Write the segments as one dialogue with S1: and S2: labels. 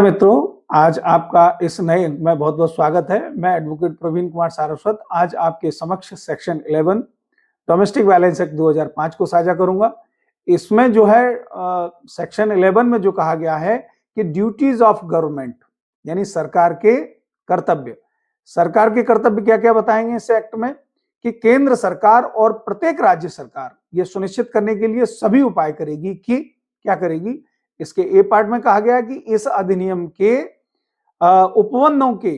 S1: मित्रों, आज आपका इस नए अंक में बहुत बहुत स्वागत है। मैं एडवोकेट प्रवीण कुमार सारस्वत आज आपके समक्ष सेक्शन 11 डोमेस्टिक वायलेंस एक्ट 2005 को साझा करूंगा। इसमें जो है सेक्शन 11 में जो कहा गया है कि ड्यूटीज ऑफ गवर्नमेंट यानी सरकार के कर्तव्य। सरकार के कर्तव्य क्या क्या बताएंगे इस एक्ट में कि केंद्र सरकार और प्रत्येक राज्य सरकार ये सुनिश्चित करने के लिए सभी उपाय करेगी कि क्या करेगी। इसके ए पार्ट में कहा गया है कि इस अधिनियम के उपबंधों के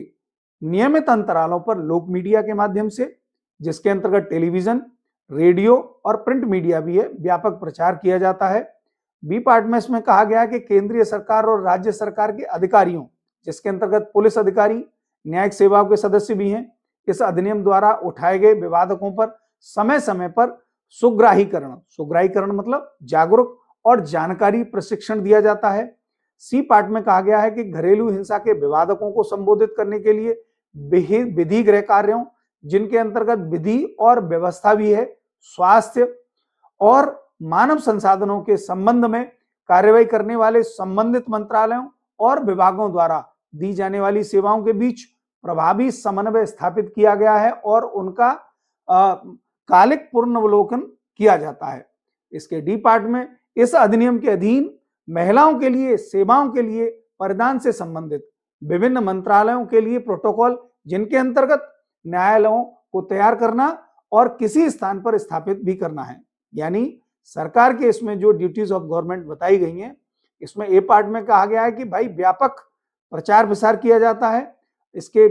S1: नियमित अंतरालों पर लोक मीडिया के माध्यम से, जिसके अंतर्गत टेलीविजन, रेडियो और प्रिंट मीडिया भी है, व्यापक प्रचार किया जाता है। बी पार्ट में इसमें कहा गया है कि केंद्रीय सरकार और राज्य सरकार के अधिकारियों, जिसके अंतर्गत पुलिस अधिकारी, न्यायिक सेवाओं के सदस्य भी हैं, इस अधिनियम द्वारा उठाए गए विवादकों पर समय समय पर सुग्राहीकरण मतलब जागरूक और जानकारी प्रशिक्षण दिया जाता है। सी पार्ट में कहा गया है कि घरेलू हिंसा के विवादकों को संबोधित करने के लिए विधि गृह कार्यों, जिनके अंतर्गत विधि और व्यवस्था भी है, स्वास्थ्य और मानव संसाधनों के संबंध में कार्रवाई करने वाले संबंधित मंत्रालयों और विभागों द्वारा दी जाने वाली सेवाओं के बीच प्रभावी समन्वय स्थापित किया गया है और उनका कालिक पुनर्वलोकन किया जाता है। इसके डी पार्ट में इस अधिनियम के अधीन महिलाओं के लिए सेवाओं के लिए परिधान से संबंधित विभिन्न मंत्रालयों के लिए प्रोटोकॉल, जिनके अंतर्गत न्यायालयों को तैयार करना और किसी स्थान पर स्थापित भी करना है। यानी सरकार के इसमें जो ड्यूटीज ऑफ गवर्नमेंट बताई गई हैं, इसमें ए पार्ट में कहा गया है कि भाई व्यापक प्रचार प्रसार किया जाता है। इसके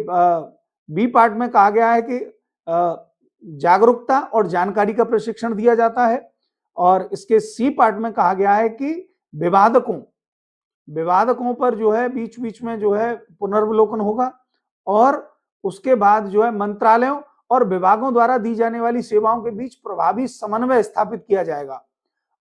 S1: बी पार्ट में कहा गया है कि जागरूकता और जानकारी का प्रशिक्षण दिया जाता है और इसके सी पार्ट में कहा गया है कि विवादकों पर जो है बीच बीच में जो है पुनर्वलोकन होगा और उसके बाद जो है मंत्रालयों और विभागों द्वारा दी जाने वाली सेवाओं के बीच प्रभावी समन्वय स्थापित किया जाएगा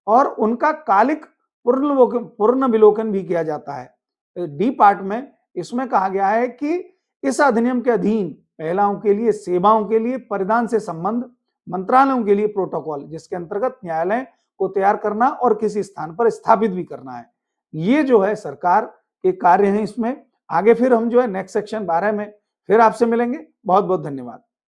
S1: और उनका कालिक पुनर्विलोकन भी किया जाता है। डी पार्ट में इसमें कहा गया है कि इस अधिनियम के अधीन महिलाओं के लिए सेवाओं के लिए परिधान से संबंध, मंत्रालयों के लिए प्रोटोकॉल, जिसके अंतर्गत न्यायालय को तैयार करना और किसी स्थान पर स्थापित भी करना है। ये जो है सरकार के कार्य हैं। इसमें आगे फिर हम जो है नेक्स्ट सेक्शन 12 में फिर आपसे मिलेंगे। बहुत बहुत धन्यवाद।